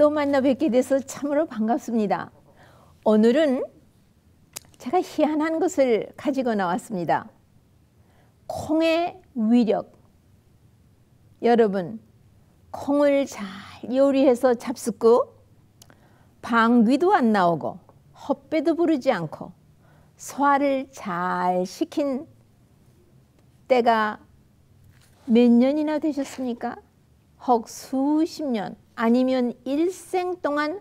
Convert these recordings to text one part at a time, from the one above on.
또 만나 뵙게 돼서 참으로 반갑습니다. 오늘은 제가 희한한 것을 가지고 나왔습니다. 콩의 위력. 여러분, 콩을 잘 요리해서 잡숫고 방귀도 안 나오고 헛배도 부르지 않고 소화를 잘 시킨 때가 몇 년이나 되셨습니까? 혹 수십 년 아니면 일생 동안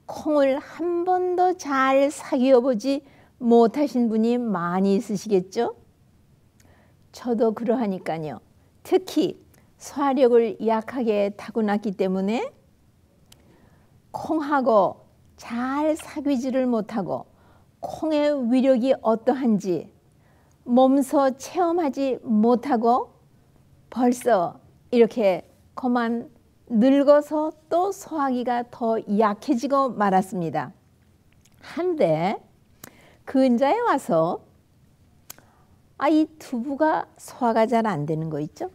콩을 한 번도 잘 사귀어 보지 못하신 분이 많이 있으시겠죠? 저도 그러하니까요. 특히 소화력을 약하게 타고났기 때문에 콩하고 잘 사귀지를 못하고 콩의 위력이 어떠한지 몸소 체험하지 못하고 벌써 이렇게 그만 늙어서 또 소화기가 더 약해지고 말았습니다. 한데 근자에 와서 이 두부가 소화가 잘 안 되는 거 있죠?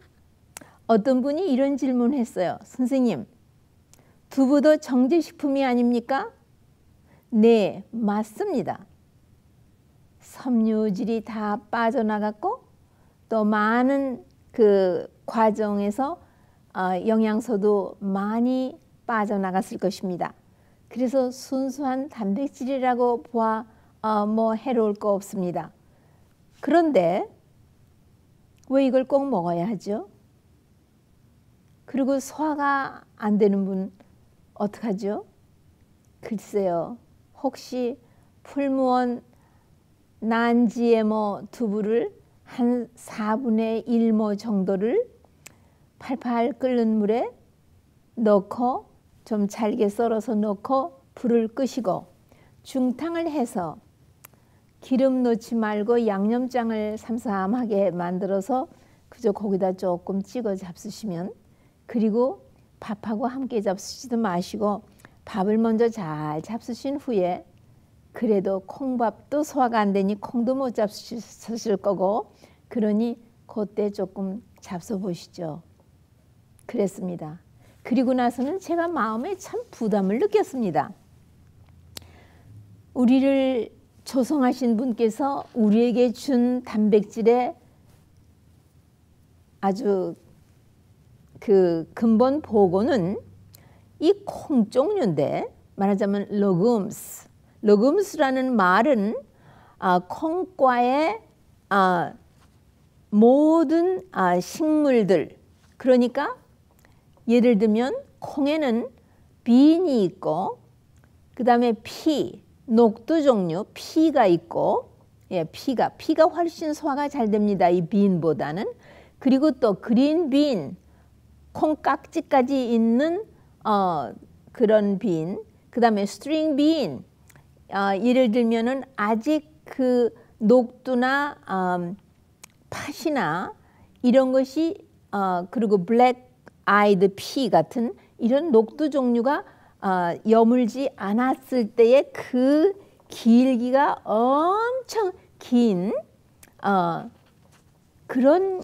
어떤 분이 이런 질문을 했어요. 선생님, 두부도 정제식품이 아닙니까? 네, 맞습니다. 섬유질이 다 빠져나갔고 또 많은 그 과정에서 영양소도 많이 빠져나갔을 것입니다. 그래서 순수한 단백질이라고 보아 뭐 해로울 거 없습니다. 그런데 왜 이걸 꼭 먹어야 하죠? 그리고 소화가 안 되는 분 어떡하죠? 글쎄요. 혹시 풀무원 난지에모 두부를 한 4분의 1모 정도를 팔팔 끓는 물에 넣고 좀 잘게 썰어서 넣고 불을 끄시고 중탕을 해서 기름 넣지 말고 양념장을 삼삼하게 만들어서 그저 거기다 조금 찍어 잡수시면, 그리고 밥하고 함께 잡수지도 마시고 밥을 먼저 잘 잡수신 후에, 그래도 콩밥도 소화가 안 되니 콩도 못 잡수실 거고, 그러니 그때 조금 잡숴 보시죠. 그랬습니다. 그리고 나서는 제가 마음에 참 부담을 느꼈습니다. 우리를 조성하신 분께서 우리에게 준 단백질의 아주 그 근본 보고는 이 콩 종류인데, 말하자면 레굼스라는 말은 콩과의 모든 식물들, 그러니까 예를 들면 콩에는 빈이 있고 그 다음에 녹두 종류 피가 있고, 피가 훨씬 소화가 잘 됩니다. 이 빈보다는. 그리고 또 그린 빈, 콩깍지까지 있는 그런 빈, 그 다음에 스트링 빈, 예를 들면은 아직 그 녹두나 팥이나 이런 것이 그리고 블랙 아이드 피 같은 이런 녹두 종류가 여물지 않았을 때의 그 길기가 엄청 긴 그런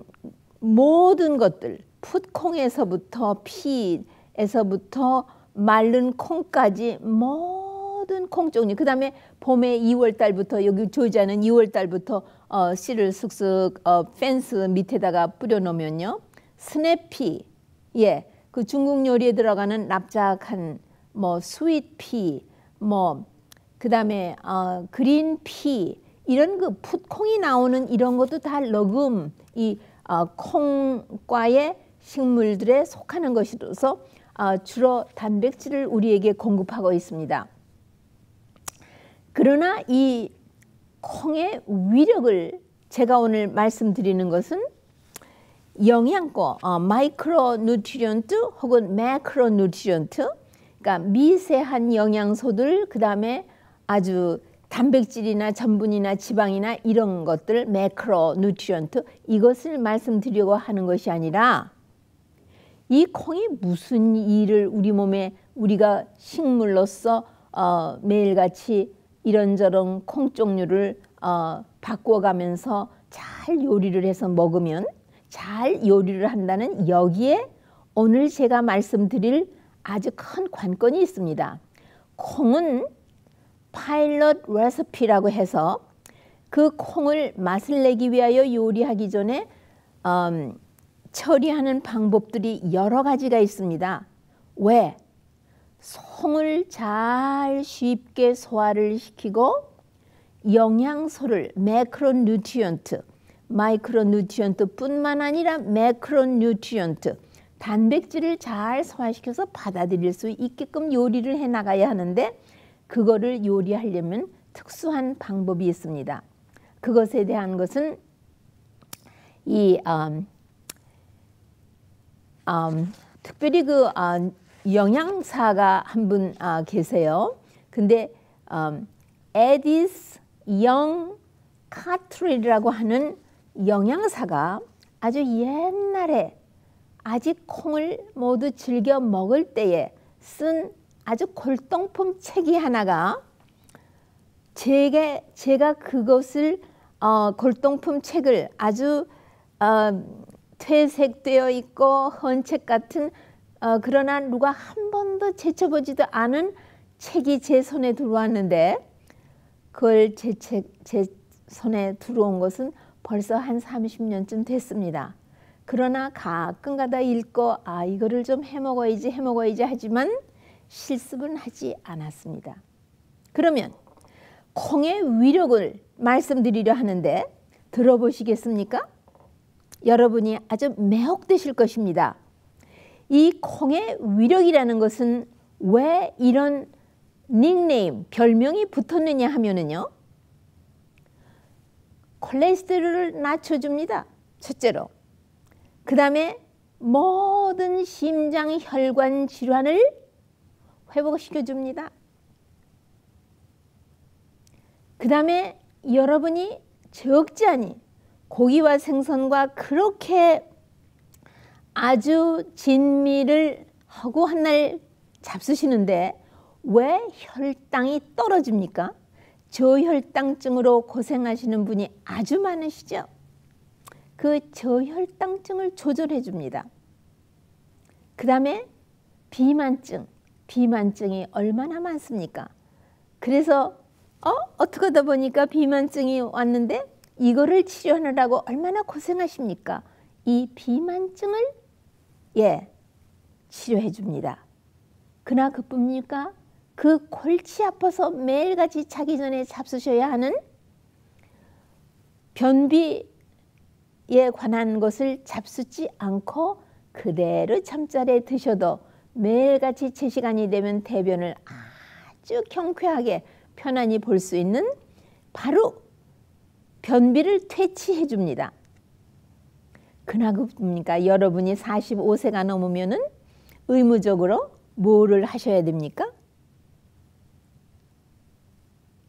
모든 것들, 풋콩에서부터 피에서부터 마른 콩까지 모든 콩 종류, 그 다음에 봄에 2월달부터, 여기 조지아는 2월달부터 씨를 쓱쓱 펜스 밑에다가 뿌려 놓으면요, 스냅피, 그 중국 요리에 들어가는 납작한 뭐 스윗피, 뭐 그 다음에 그린피, 이런 그 풋콩이 나오는 이런 것도 다 레굼, 이 콩과의 식물들에 속하는 것이로서 주로 단백질을 우리에게 공급하고 있습니다. 그러나 이 콩의 위력을 제가 오늘 말씀드리는 것은 영양고, 마이크로 누트리언트 혹은 매크로 누트리언트, 그러니까 미세한 영양소들, 그 다음에 아주 단백질이나 전분이나 지방이나 이런 것들, 매크로 누트리언트, 이것을 말씀드리려고 하는 것이 아니라 이 콩이 무슨 일을 우리 몸에, 우리가 식물로서 매일같이 이런저런 콩 종류를 바꿔가면서 잘 요리를 해서 먹으면 잘 요리를 한다는, 여기에 오늘 제가 말씀드릴 아주 큰 관건이 있습니다. 콩은 파일럿 레시피라고 해서 그 콩을 맛을 내기 위하여 요리하기 전에 처리하는 방법들이 여러 가지가 있습니다. 왜? 송을 잘 쉽게 소화를 시키고 영양소를 매크로뉴트리언트, 마이크로뉴트리언트 뿐만 아니라 매크로뉴트리언트, 단백질을 잘 소화시켜서 받아들일 수 있게끔 요리를 해 나가야 하는데 그거를 요리하려면 특수한 방법이 있습니다. 그것에 대한 것은 특별히 영양사가 한 분 계세요. 근데 에디스 영 카트릴이라고 하는 영양사가 아주 옛날에 아직 콩을 모두 즐겨 먹을 때에 쓴 아주 골동품 책이 하나가 제가 그것을 골동품 책을 아주 퇴색되어 있고 헌책 같은 그러나 누가 한 번도 제쳐보지도 않은 책이 제 손에 들어왔는데 그걸 제 손에 들어온 것은 벌써 한 30년쯤 됐습니다. 그러나 가끔가다 읽고 이거를 좀 해먹어야지 하지만 실습은 하지 않았습니다. 그러면 콩의 위력을 말씀드리려 하는데 들어보시겠습니까? 여러분이 아주 매혹되실 것입니다. 이 콩의 위력이라는 것은 왜 이런 닉네임, 별명이 붙었느냐 하면은요. 콜레스테롤을 낮춰줍니다. 첫째로. 그 다음에 모든 심장 혈관 질환을 회복시켜줍니다. 그 다음에 여러분이 적지 않이 고기와 생선과 그렇게 아주 진미를 하고 한 날 잡수시는데 왜 혈당이 떨어집니까? 저혈당증으로 고생하시는 분이 아주 많으시죠? 그 저혈당증을 조절해 줍니다. 그 다음에 비만증이 얼마나 많습니까? 그래서 어떻게 하다 보니까 비만증이 왔는데 이거를 치료하느라고 얼마나 고생하십니까? 이 비만증을 치료해 줍니다. 그나 그뿐입니까? 그 골치 아파서 매일같이 자기 전에 잡수셔야 하는 변비에 관한 것을 잡수지 않고 그대로 잠자리에 드셔도 매일같이 제 시간이 되면 대변을 아주 경쾌하게 편안히 볼 수 있는 바로 변비를 퇴치해 줍니다. 그나 그뿐입니까? 여러분이 45세가 넘으면은 의무적으로 뭐를 하셔야 됩니까?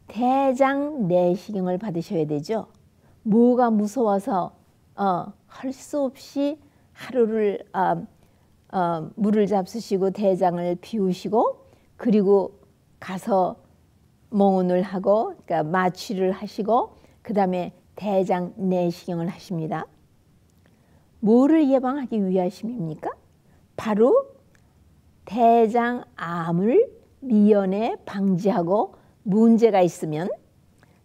대장 내시경을 받으셔야 되죠. 뭐가 무서워서 할 수 없이 하루를 물을 잡수시고 대장을 비우시고 그리고 가서 몽운을 하고 그러니까 마취를 하시고 그 다음에 대장 내시경을 하십니다. 뭐를 예방하기 위하심입니까? 바로 대장암을 미연에 방지하고 문제가 있으면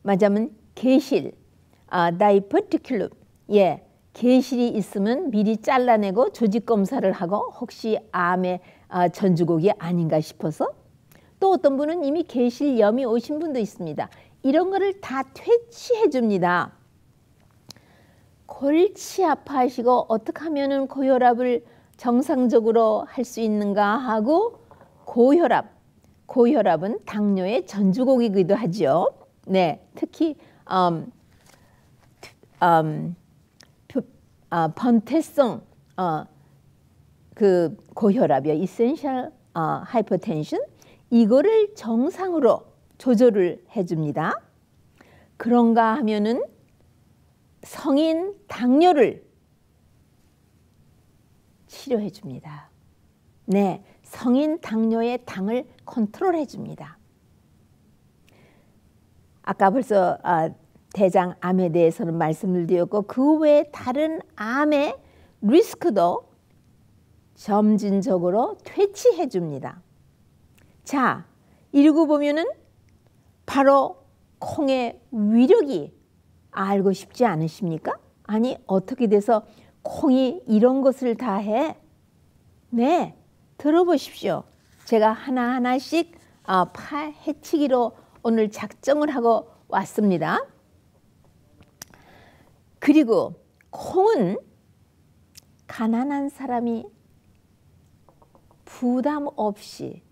말하자면 계실, 다이버티큘럼, 계실이 있으면 미리 잘라내고 조직 검사를 하고 혹시 암의 전주곡이 아닌가 싶어서 또 어떤 분은 이미 계실염이 오신 분도 있습니다. 이런 거를 다 퇴치해 줍니다. 골치 아파하시고 어떻게 하면 고혈압을 정상적으로 할 수 있는가 하고 고혈압은 당뇨의 전주곡이기도 하죠. 네, 특히 번태성 그 고혈압이요, 이센셜 하이퍼텐션 이거를 정상으로 조절을 해줍니다. 그런가 하면은 성인 당뇨를 치료해 줍니다. 네, 성인 당뇨의 당을 컨트롤해 줍니다. 아까 벌써 대장암에 대해서는 말씀을 드렸고 그 외에 다른 암의 리스크도 점진적으로 퇴치해 줍니다. 자, 읽어보면은 바로 콩의 위력이 알고 싶지 않으십니까? 아니, 어떻게 돼서 콩이 이런 것을 다 해? 네, 들어보십시오. 제가 하나하나씩 파헤치기로 오늘 작정을 하고 왔습니다. 그리고 콩은 가난한 사람이 부담 없이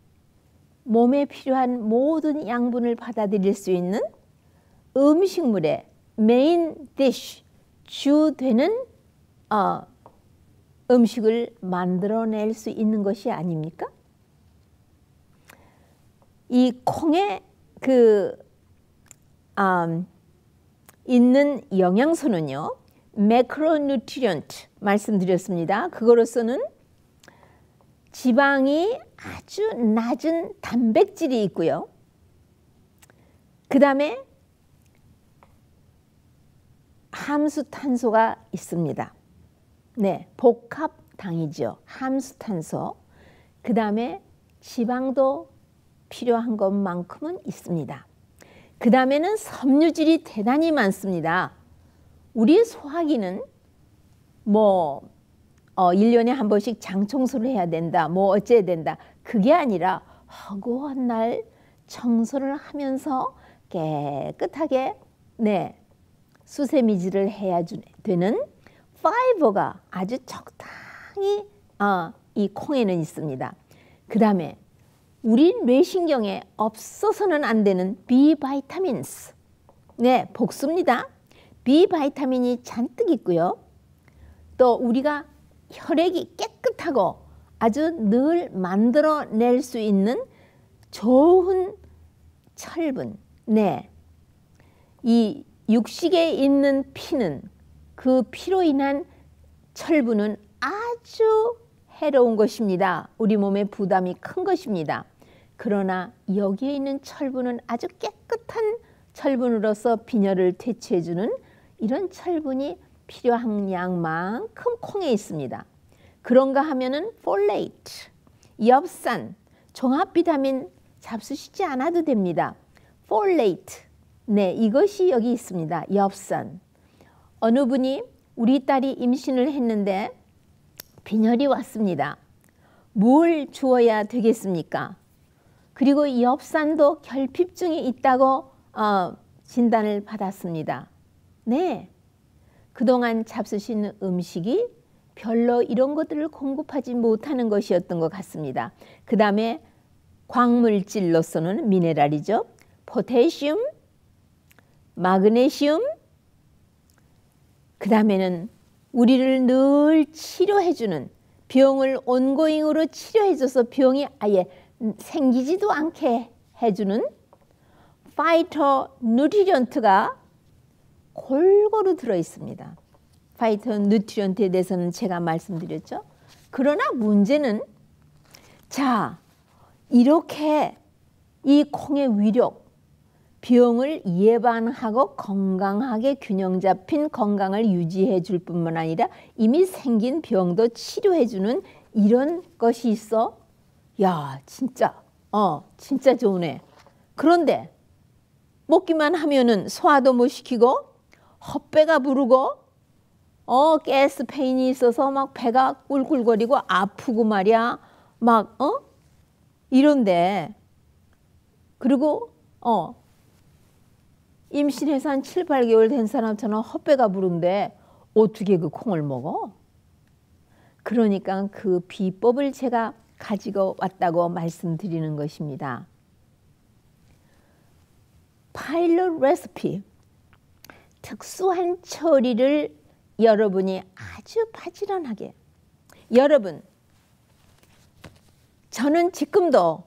몸에 필요한 모든 양분을 받아들일 수 있는 음식물의 메인 디쉬, 주 되는 음식을 만들어낼 수 있는 것이 아닙니까? 이 콩에 있는 영양소는요, 매크로뉴트리언트 말씀드렸습니다. 그거로서는 지방이 아주 낮은 단백질이 있고요. 그 다음에 함수탄소가 있습니다. 네, 복합당이죠. 함수탄소. 그 다음에 지방도 필요한 것만큼은 있습니다. 그 다음에는 섬유질이 대단히 많습니다. 우리 소화기는 1년에 한 번씩 장 청소를 해야 된다, 어째야 된다. 그게 아니라 허구한 날 청소를 하면서 깨끗하게 수세미질을 해야 되는 파이버가 아주 적당히 이 콩에는 있습니다. 그 다음에 우리 뇌신경에 없어서는 안 되는 B 바이타민스. 네, 복수입니다. B 바이타민이 잔뜩 있고요. 또 우리가 혈액이 깨끗하고 아주 늘 만들어낼 수 있는 좋은 철분. 네, 이 육식에 있는 피는, 그 피로 인한 철분은 아주 해로운 것입니다. 우리 몸에 부담이 큰 것입니다. 그러나 여기에 있는 철분은 아주 깨끗한 철분으로서 빈혈을 퇴치해주는 이런 철분이 필요한 양만큼 콩에 있습니다. 그런가 하면은 폴레이트, 엽산, 종합비타민 잡수시지 않아도 됩니다. 폴레이트, 네, 이것이 여기 있습니다. 엽산. 어느 분이 우리 딸이 임신을 했는데 빈혈이 왔습니다. 뭘 주어야 되겠습니까? 그리고 엽산도 결핍증이 있다고 진단을 받았습니다. 네, 그동안 잡수신 음식이 별로 이런 것들을 공급하지 못하는 것이었던 것 같습니다. 그 다음에 광물질로서는 미네랄이죠. 포테슘, 마그네슘, 그 다음에는 우리를 늘 치료해주는, 병을 온고잉으로 치료해줘서 병이 아예 생기지도 않게 해주는 파이토 누트리언트가 골고루 들어있습니다. 파이토 누트리언트에 대해서는 제가 말씀드렸죠. 그러나 문제는, 자, 이렇게 이 콩의 위력, 병을 예방하고 건강하게 균형 잡힌 건강을 유지해 줄 뿐만 아니라 이미 생긴 병도 치료해 주는 이런 것이 있어. 야, 진짜 진짜 좋으네. 그런데 먹기만 하면은 소화도 못 시키고 헛배가 부르고 가스 페인이 있어서 막 배가 꿀꿀거리고 아프고 말이야. 막 이런데, 그리고 임신해서 한 7, 8개월 된 사람처럼 헛배가 부른데 어떻게 그 콩을 먹어? 그러니까 그 비법을 제가 가지고 왔다고 말씀드리는 것입니다. 파일럿 레시피, 특수한 처리를 여러분이 아주 바지런하게, 여러분, 저는 지금도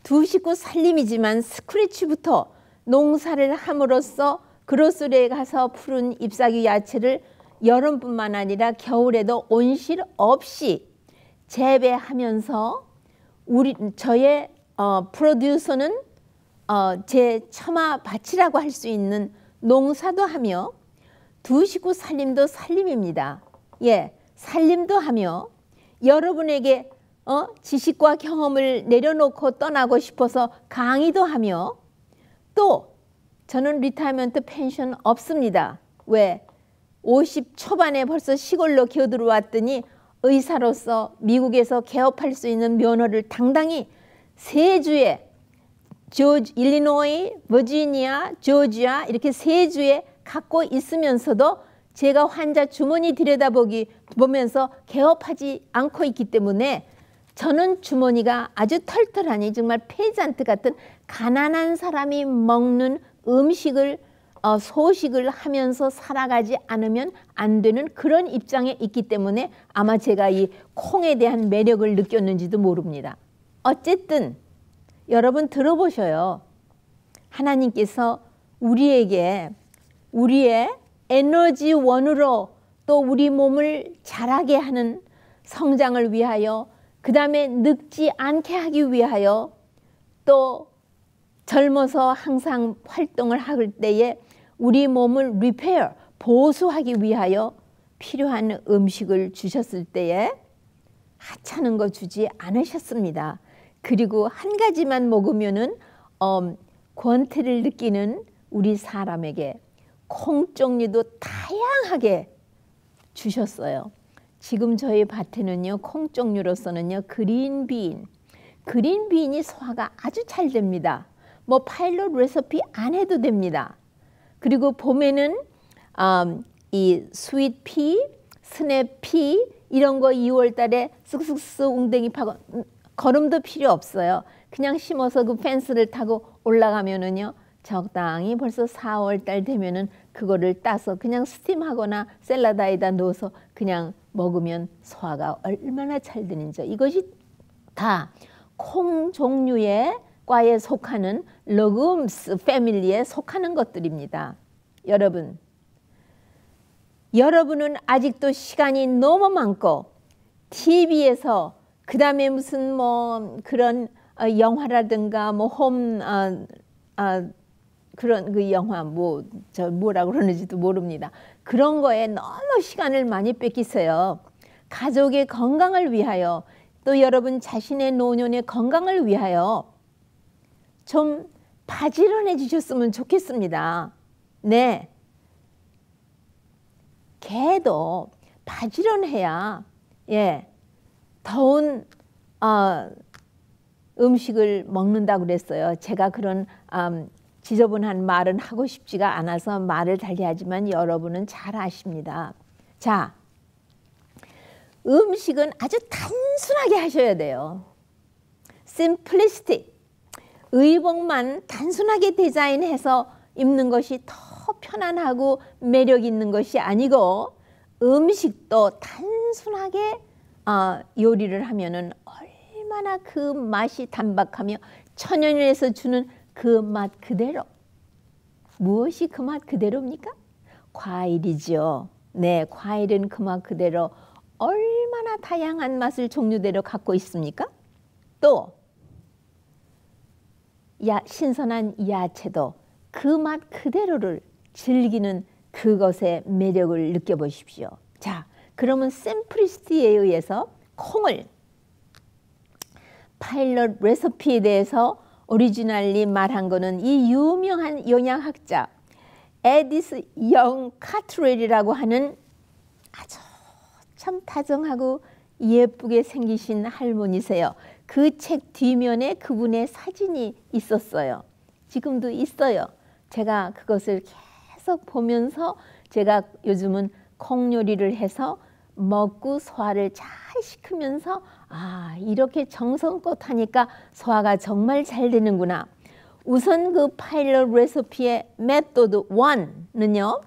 두 식구 살림이지만 스크래치부터 농사를 함으로써 그로스에 가서 푸른 잎사귀 야채를 여름뿐만 아니라 겨울에도 온실 없이 재배하면서 저의 프로듀서는 제 처마밭이라고 할 수 있는 농사도 하며 두 식구 살림도 살림입니다. 예, 살림도 하며 여러분에게 지식과 경험을 내려놓고 떠나고 싶어서 강의도 하며, 또 저는 리타이먼트 펜션 없습니다. 왜? 50 초반에 벌써 시골로 기어들어왔더니 의사로서 미국에서 개업할 수 있는 면허를 당당히 세 주에, 일리노이, 버지니아, 조지아 이렇게 세 주에 갖고 있으면서도 제가 환자 주머니 들여다보면서 개업하지 않고 있기 때문에 저는 주머니가 아주 털털하니 정말 페이잔트 같은 가난한 사람이 먹는 음식을 소식을 하면서 살아가지 않으면 안 되는 그런 입장에 있기 때문에 아마 제가 이 콩에 대한 매력을 느꼈는지도 모릅니다. 어쨌든 여러분 들어보셔요. 하나님께서 우리에게 우리의 에너지원으로 또 우리 몸을 자라게 하는 성장을 위하여, 그 다음에 늙지 않게 하기 위하여, 또 젊어서 항상 활동을 할 때에 우리 몸을 리페어, 보수하기 위하여 필요한 음식을 주셨을 때에 하찮은 거 주지 않으셨습니다. 그리고 한 가지만 먹으면은 권태를 느끼는 우리 사람에게 콩 종류도 다양하게 주셨어요. 지금 저희 밭에는요, 콩 종류로서는요, 그린빈이 소화가 아주 잘 됩니다. 뭐 파일럿 레시피 안 해도 됩니다. 그리고 봄에는 이 스윗피, 스냅피 이런 거 2월 달에 쓱쓱쓱 웅덩이 파고 거름도 필요 없어요. 그냥 심어서 그 펜스를 타고 올라가면은요, 적당히 벌써 4월 달 되면은 그거를 따서 그냥 스팀하거나 샐러드에다 넣어서 그냥 먹으면 소화가 얼마나 잘 되는지. 이것이 다 콩 종류의 과에 속하는 레굼스 패밀리에 속하는 것들입니다. 여러분은 아직도 시간이 너무 많고 TV에서 그 다음에 무슨 뭐 그런 영화라든가 뭐 그런 그 영화 뭐라고 그러는지도 모릅니다. 그런 거에 너무 시간을 많이 뺏기세요. 가족의 건강을 위하여, 또 여러분 자신의 노년의 건강을 위하여 좀 바지런해 주셨으면 좋겠습니다. 네. 개도 바지런해야 더운 음식을 먹는다고 그랬어요. 제가 그런 지저분한 말은 하고 싶지가 않아서 말을 달리하지만 여러분은 잘 아십니다. 자, 음식은 아주 단순하게 하셔야 돼요. simplistic. 의복만 단순하게 디자인해서 입는 것이 더 편안하고 매력 있는 것이 아니고, 음식도 단순하게 요리를 하면은 얼마나 그 맛이 단박하며 천연에서 주는 그 맛 그대로. 무엇이 그 맛 그대로입니까? 과일이죠. 네, 과일은 그 맛 그대로 얼마나 다양한 맛을 종류대로 갖고 있습니까? 또 신선한 야채도 그 맛 그대로를 즐기는 그것의 매력을 느껴보십시오. 자, 그러면 심플리시티에 의해서 콩을 파일럿 레시피에 대해서 오리지널리 말한 거는 이 유명한 영양학자 에디스 영 카트렐이라고 하는 아주 참 다정하고 예쁘게 생기신 할머니세요. 그 책 뒷면에 그분의 사진이 있었어요. 지금도 있어요. 제가 그것을 계속 보면서 제가 요즘은 콩 요리를 해서 먹고 소화를 잘 시키면서 이렇게 정성껏 하니까 소화가 정말 잘 되는구나. 우선 그 파일럿 레시피의 메소드 1는요.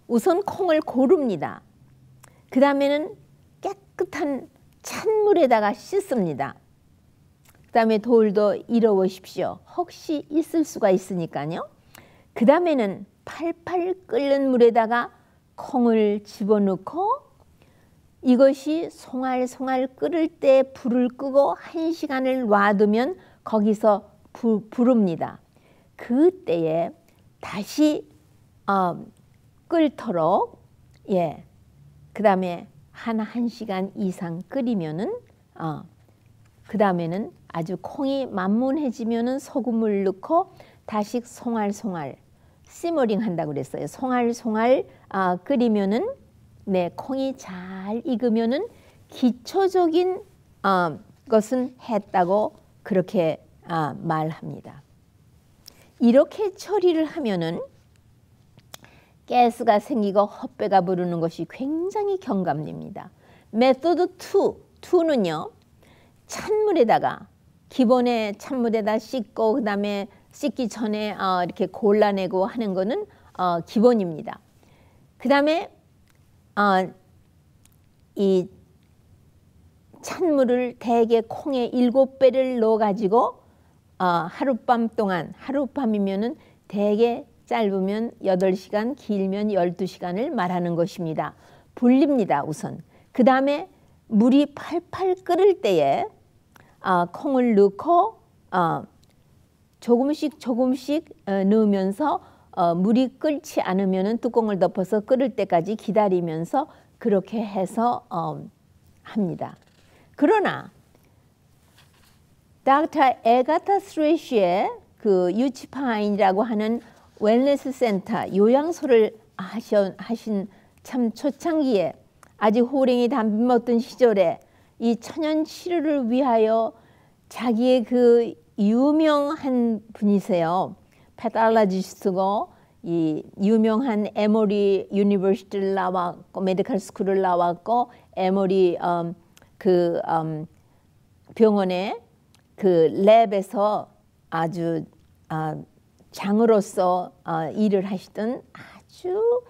우선 콩을 고릅니다. 그 다음에는 깨끗한 찬물에다가 씻습니다. 그 다음에 돌도 일어보십시오. 혹시 있을 수가 있으니까요. 그 다음에는 팔팔 끓는 물에다가 콩을 집어넣고 이것이 송알송알 끓을 때 불을 끄고 1시간을 놔두면 거기서 부릅니다. 그때에 다시 끓도록 그 다음에 한 1시간 이상 끓이면은 그 다음에는 아주 콩이 만문해지면은 소금을 넣고 다시 송알송알 시머링 한다고 그랬어요. 송알송알 끓이면은 네, 콩이 잘 익으면은 기초적인 것은 했다고 그렇게 말합니다. 이렇게 처리를 하면은 가스가 생기고 헛배가 부르는 것이 굉장히 경감됩니다. 메소드 2는요. 찬물에다가 기본에 찬물에다 씻고 그 다음에 씻기 전에 이렇게 골라내고 하는 거는 기본입니다. 그 다음에 이 찬물을 대개 콩에 7배를 넣어가지고 하룻밤 동안 하룻밤이면은 대개 짧으면 8시간 길면 12시간을 말하는 것입니다. 불립니다 우선. 그 다음에 물이 팔팔 끓을 때에 콩을 넣고 조금씩 넣으면서 물이 끓지 않으면 뚜껑을 덮어서 끓을 때까지 기다리면서 그렇게 해서 합니다. 그러나 닥터 에가타 스트레시의 그 유치파인이라고 하는 웰네스 센터 요양소를 하신 참 초창기에 아직 호랭이 담배 먹던 시절에 이 천연 치료를 위하여 자기의 그 유명한 분이세요. 패달라지스트고 이 유명한 에머리 유니버시티를 나왔고 메디컬 스쿨을 나왔고 에머리 병원에 그 랩에서 아주 장으로서 일을 하시던 아주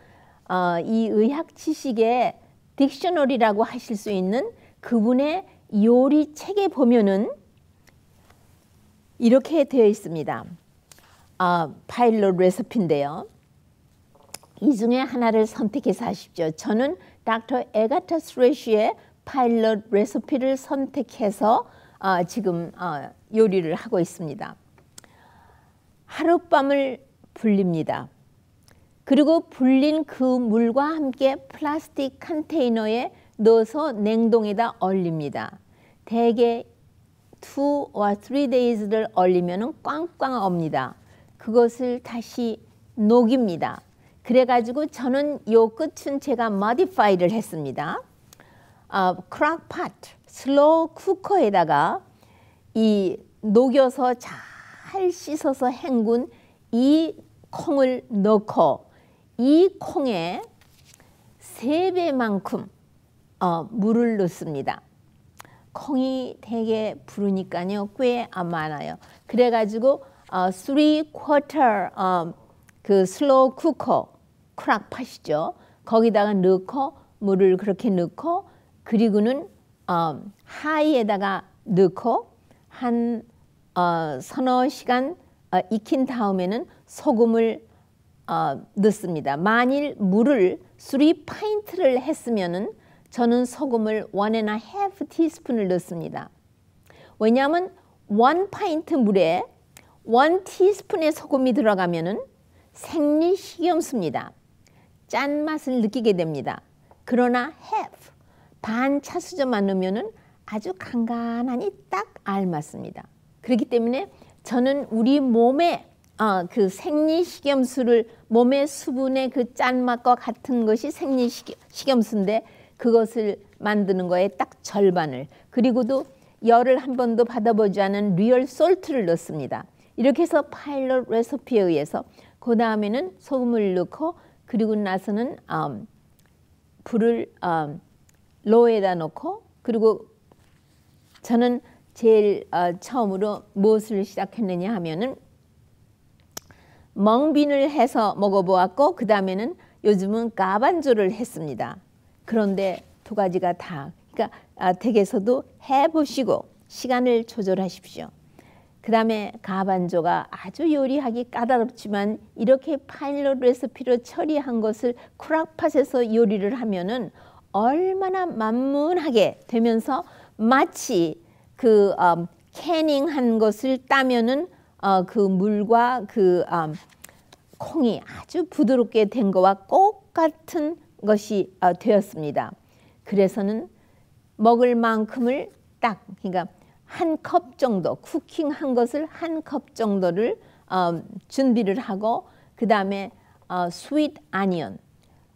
이 의학 지식의 딕셔너리라고 하실 수 있는 그분의 요리 책에 보면은 이렇게 되어 있습니다. 파일럿 레시피인데요. 이 중에 하나를 선택해서 하십시오. 저는 닥터 에가타 스트레시의 파일럿 레시피를 선택해서 지금 요리를 하고 있습니다. 하룻밤을 불립니다. 그리고 불린 그 물과 함께 플라스틱 컨테이너에 넣어서 냉동에다 얼립니다. 대개 2 or 3 days를 얼리면 꽝꽝 옵니다. 그것을 다시 녹입니다. 그래가지고 저는 요 끝은 제가 modified를 했습니다. 크락팟, 슬로우 쿠커에다가 이 녹여서 잘 씻어서 헹군 이 콩을 넣고 이 콩에 3배만큼 물을 넣습니다. 콩이 되게 부르니까요 꽤 많아요. 그래가지고 3/4 그 슬로우 쿠커 크락팟이죠. 거기다가 넣고 물을 그렇게 넣고 그리고는 하이에다가 넣고 한 서너 시간 익힌 다음에는 소금을 넣습니다. 만일 물을 3파인트를 했으면은 저는 소금을 1.5 티스푼을 넣습니다. 왜냐하면 1파인트 물에 1 티스푼의 소금이 들어가면은 생리식염수입니다. 짠맛을 느끼게 됩니다. 그러나 반 차수저만 넣으면은 아주 간간하니 딱 알맞습니다. 그렇기 때문에 저는 우리 몸에 그 생리식염수를 몸의 수분의 그 짠맛과 같은 것이 생리식염수인데 그것을 만드는 거에 딱 절반을 그리고도 열을 한 번도 받아보지 않은 리얼 솔트를 넣습니다. 이렇게 해서 파일럿 레시피에 의해서 그 다음에는 소금을 넣고 그리고 나서는 불을 로에다 놓고 그리고 저는 제일 처음으로 무엇을 시작했느냐 하면은 멍빈을 해서 먹어보았고 그 다음에는 요즘은 가반조를 했습니다. 그런데 두 가지가 다 그러니까 댁에서도 해보시고 시간을 조절하십시오. 그 다음에 가반조가 아주 요리하기 까다롭지만 이렇게 파일럿 레시피로 처리한 것을 크락팟에서 요리를 하면은 얼마나 만문하게 되면서 마치 그 캐닝한 것을 따면은 그 물과 그 콩이 아주 부드럽게 된 것과 똑같은 것이 되었습니다. 그래서는 먹을 만큼을 딱, 그러니까 한 컵 정도, 쿠킹한 것을 한 컵 정도를 준비를 하고, 그 다음에 스윗 아니언,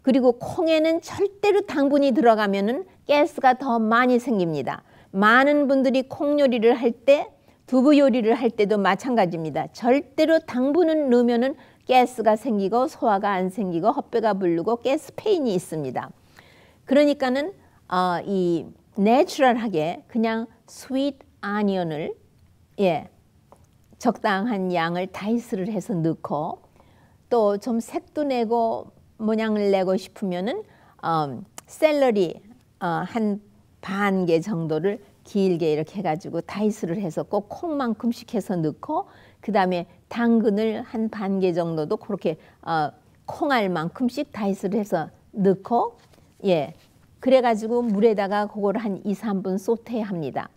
그리고 콩에는 절대로 당분이 들어가면은 가스가 더 많이 생깁니다. 많은 분들이 콩 요리를 할 때, 두부 요리를 할 때도 마찬가지입니다. 절대로 당분을 넣으면은 가스가 생기고 소화가 안 생기고 헛배가 부르고 가스 페인이 있습니다. 그러니까는 이 내추럴하게 그냥 스윗 아니언을 적당한 양을 다이스를 해서 넣고, 또 좀 색도 내고 모양을 내고 싶으면은 샐러리 한 반 개 정도를 길게 이렇게 해가지고 다이스를 해서 꼭 콩만큼씩 해서 넣고, 그 다음에 당근을 한 반 개 정도도 그렇게 콩알만큼씩 다이스를 해서 넣고, 그래가지고 물에다가 그걸 한 2~3분 소테합니다.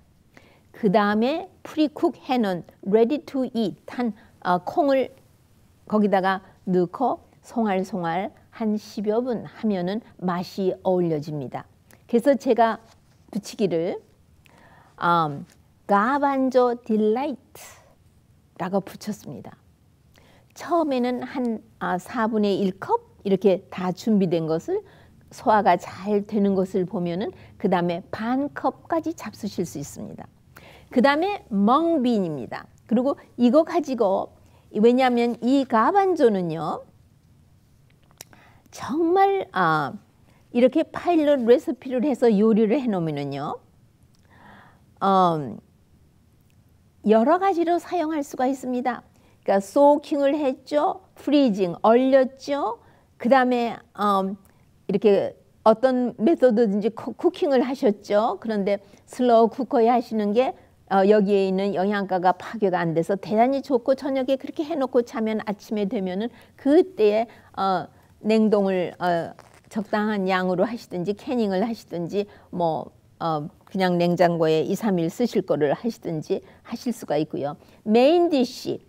그 다음에 프리쿡 해놓은 ready to eat 한 콩을 거기다가 넣고 송알송알 한 10여 분 하면은 맛이 어울려집니다. 그래서 제가 붙이기를 가반조 딜라이트라고 붙였습니다. 처음에는 한 4분의 1컵 이렇게 다 준비된 것을 소화가 잘 되는 것을 보면은 그 다음에 반 컵까지 잡수실 수 있습니다. 그 다음에 멍빈입니다. 그리고 이거 가지고, 왜냐하면 이 가반조는요 정말 이렇게 파일럿 레시피를 해서 요리를 해놓으면요 여러 가지로 사용할 수가 있습니다. 그러니까 소킹을 했죠, 프리징 얼렸죠, 그 다음에 이렇게 어떤 메소드든지 쿠킹을 하셨죠. 그런데 슬로우 쿠커에 하시는 게 여기에 있는 영양가가 파괴가 안 돼서 대단히 좋고, 저녁에 그렇게 해놓고 자면 아침에 되면은 그때에 냉동을 적당한 양으로 하시든지 캐닝을 하시든지 뭐 그냥 냉장고에 2~3일 쓰실 거를 하시든지 하실 수가 있고요. 메인 디시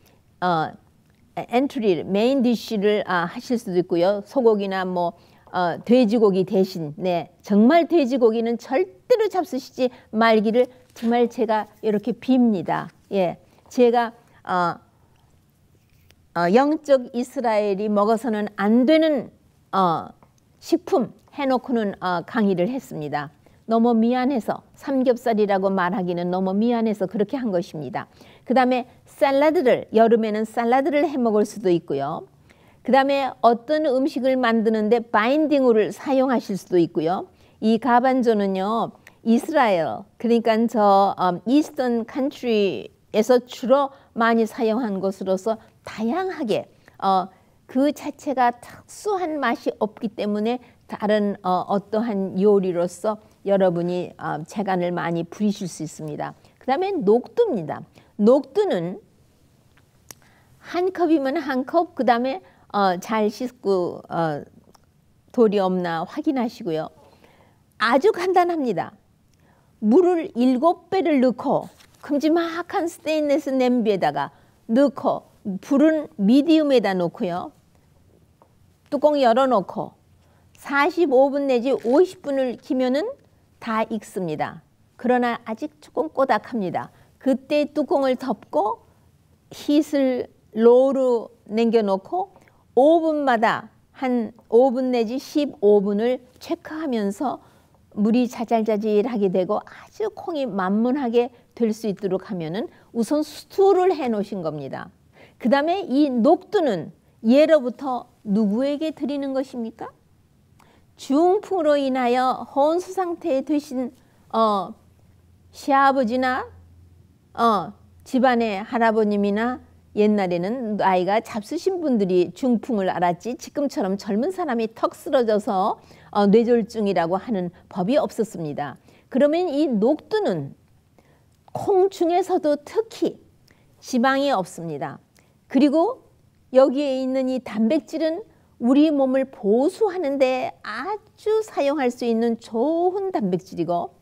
엔트리 메인 디시를 하실 수도 있고요. 소고기나 뭐 돼지고기 대신, 정말 돼지고기는 절대로 잡수시지 말기를 정말 제가 이렇게 빕니다. 제가 영적 이스라엘이 먹어서는 안 되는 식품 해놓고는 강의를 했습니다. 너무 미안해서, 삼겹살이라고 말하기는 너무 미안해서 그렇게 한 것입니다. 그 다음에 샐러드를, 여름에는 샐러드를 해 먹을 수도 있고요. 그 다음에 어떤 음식을 만드는데 바인딩우를 사용하실 수도 있고요. 이 가반조는요 이스라엘, 그러니까 저 이스턴 컨트리에서 주로 많이 사용한 것으로서 다양하게 그 자체가 특수한 맛이 없기 때문에 다른 어떠한 요리로서 여러분이 재간을 많이 부리실 수 있습니다. 그 다음에 녹두입니다. 녹두는 한 컵이면 한 컵, 그 다음에 잘 씻고 돌이 없나 확인하시고요. 아주 간단합니다. 물을 7배를 넣고 큼지막한 스테인리스 냄비에다가 넣고 불은 미디움에다 놓고요. 뚜껑 열어놓고 45분 내지 50분을 기면은 다 익습니다. 그러나 아직 조금 꼬닥합니다. 그때 뚜껑을 덮고 힛을 로우로 남겨놓고 5분마다 한 5분 내지 15분을 체크하면서 물이 자잘자질하게 되고 아주 콩이 만문하게 될 수 있도록 하면은 우선 스튜를 해 놓으신 겁니다. 그 다음에 이 녹두는 예로부터 누구에게 드리는 것입니까? 중풍으로 인하여 혼수 상태에 되신 시아버지나 집안의 할아버님이나, 옛날에는 나이가 잡수신 분들이 중풍을 앓았지 지금처럼 젊은 사람이 턱 쓰러져서 뇌졸중이라고 하는 법이 없었습니다. 그러면 이 녹두는 콩 중에서도 특히 지방이 없습니다. 그리고 여기에 있는 이 단백질은 우리 몸을 보수하는 데 아주 사용할 수 있는 좋은 단백질이고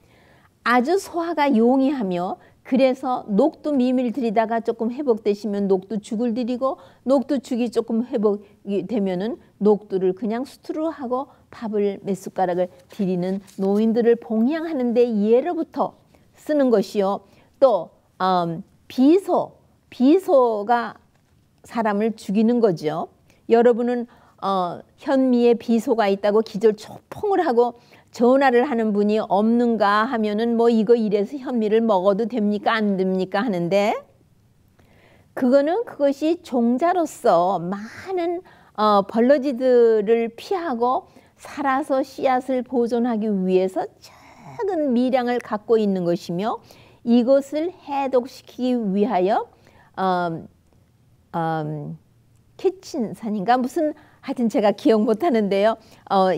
아주 소화가 용이하며 그래서 녹두 미밀 드리다가 조금 회복되시면 녹두죽을 드리고 녹두죽이 조금 회복이 되면은 녹두를 그냥 수투로 하고 밥을 몇 숟가락을 드리는 노인들을 봉양하는 데 예로부터 쓰는 것이요. 또 비소가 사람을 죽이는 거죠. 여러분은 현미에 비소가 있다고 기절초풍을 하고 전화를 하는 분이 없는가 하면은 뭐 이거 이래서 현미를 먹어도 됩니까 안 됩니까 하는데, 그것이 종자로서 많은 벌러지들을 피하고 살아서 씨앗을 보존하기 위해서 작은 미량을 갖고 있는 것이며, 이것을 해독시키기 위하여 키친산인가 무슨 하여튼 제가 기억 못하는데요.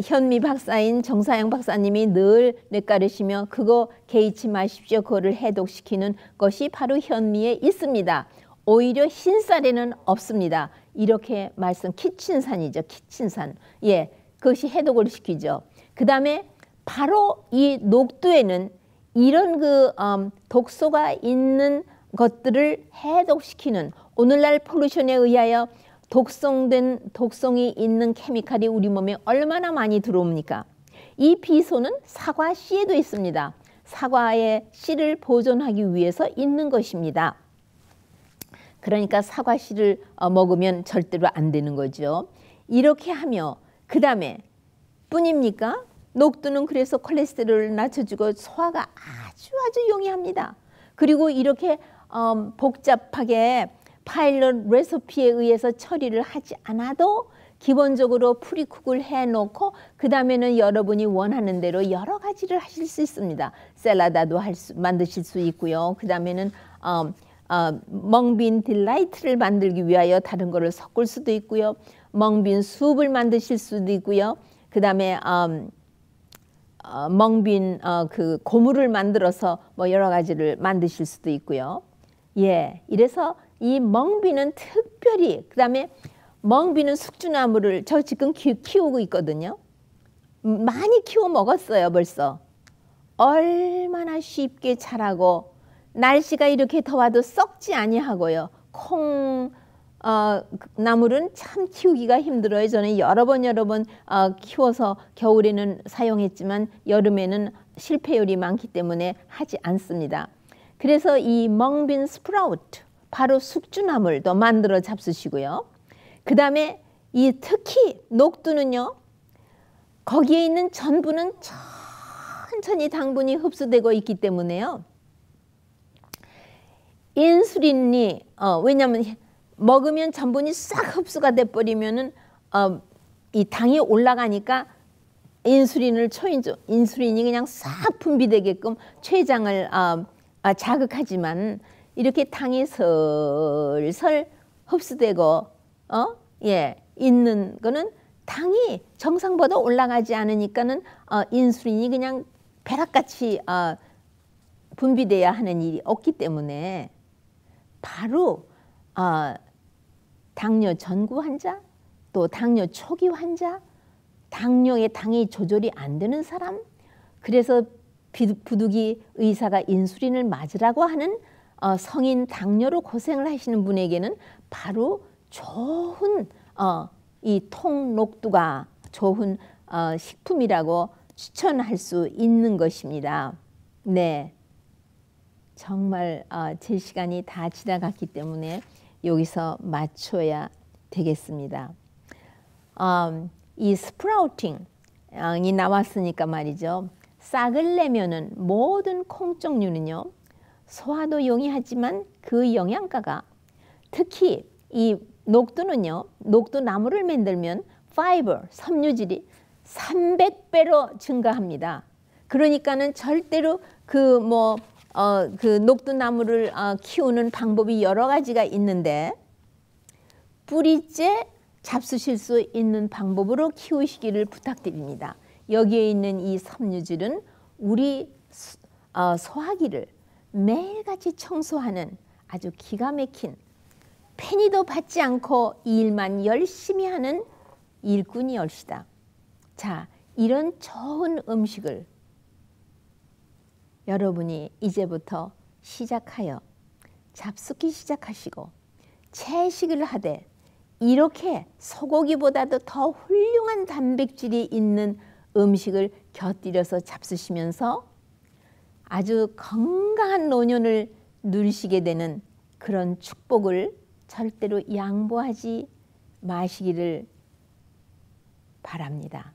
현미 박사인 정사영 박사님이 늘 뇌가르시며 그거 개의치 마십시오. 그거를 해독시키는 것이 바로 현미에 있습니다. 오히려 흰쌀에는 없습니다. 이렇게 키친산이죠. 키친산. 예, 그것이 해독을 시키죠. 그 다음에 바로 이 녹두에는 이런 독소가 있는 것들을 해독시키는, 오늘날 폴루션에 의하여 독성이 있는 케미칼이 우리 몸에 얼마나 많이 들어옵니까? 이 비소는 사과 씨에도 있습니다. 사과의 씨를 보존하기 위해서 있는 것입니다. 그러니까 사과 씨를 먹으면 절대로 안 되는 거죠. 이렇게 하며 그 다음에 뿐입니까? 녹두는 그래서 콜레스테롤을 낮춰주고 소화가 아주 용이합니다. 그리고 이렇게 복잡하게 파일럿 레시피에 의해서 처리를 하지 않아도 기본적으로 프리쿡을 해놓고 그 다음에는 여러분이 원하는 대로 여러 가지를 하실 수 있습니다. 샐러드도 만드실 수 있고요. 그 다음에는 멍빈 딜라이트를 만들기 위하여 다른 거를 섞을 수도 있고요. 멍빈 숲을 만드실 수도 있고요. 그 다음에 멍빈 그 고무를 만들어서 뭐 여러 가지를 만드실 수도 있고요. 예, 이래서 이 멍비는 특별히, 그 다음에 멍비는 숙주나무를 저 지금 키우고 있거든요. 많이 키워 먹었어요 벌써. 얼마나 쉽게 자라고 날씨가 이렇게 더워도 썩지 아니하고요. 나물은 참 키우기가 힘들어요. 저는 여러 번 키워서 겨울에는 사용했지만 여름에는 실패율이 많기 때문에 하지 않습니다. 그래서 이 멍빈 스프라우트, 바로 숙주나물도 만들어 잡수시고요. 그 다음에 특히 녹두는요, 거기에 있는 전분은 천천히 당분이 흡수되고 있기 때문에요. 인슐린이 왜냐하면 먹으면 전분이 싹 흡수가 돼버리면은 이 당이 올라가니까 인슐린이 그냥 싹 분비되게끔 췌장을 자극하지만 이렇게 당이 슬슬 흡수되고 있는 거는 당이 정상보다 올라가지 않으니까는 인슐린이 그냥 벼락같이 분비돼야 하는 일이 없기 때문에 바로 당뇨 전구 환자, 또 당뇨 초기 환자, 당뇨의 당이 조절이 안 되는 사람, 그래서 부득이 의사가 인슐린을 맞으라고 하는 성인 당뇨로 고생을 하시는 분에게는 바로 좋은 이 통녹두가 좋은 식품이라고 추천할 수 있는 것입니다. 네, 정말 제 시간이 다 지나갔기 때문에 여기서 맞춰야 되겠습니다. 이 스프라우팅이 나왔으니까 말이죠. 싹을 내면은 모든 콩 종류는요, 소화도 용이하지만 그 영양가가, 특히 이 녹두는요, 녹두나무를 만들면 파이버, 섬유질이 300배로 증가합니다. 그러니까는 절대로 그 녹두나무를 키우는 방법이 여러 가지가 있는데, 뿌리째 잡수실 수 있는 방법으로 키우시기를 부탁드립니다. 여기에 있는 이 섬유질은 우리 소화기를 매일같이 청소하는 아주 기가 막힌, 페니도 받지 않고 이 일만 열심히 하는 일꾼이 얼시다. 자, 이런 좋은 음식을 여러분이 이제부터 시작하여 잡숫기 시작하시고 채식을 하되 이렇게 소고기보다도 더 훌륭한 단백질이 있는 음식을 곁들여서 잡수시면서 아주 건강한 노년을 누리시게 되는 그런 축복을 절대로 양보하지 마시기를 바랍니다.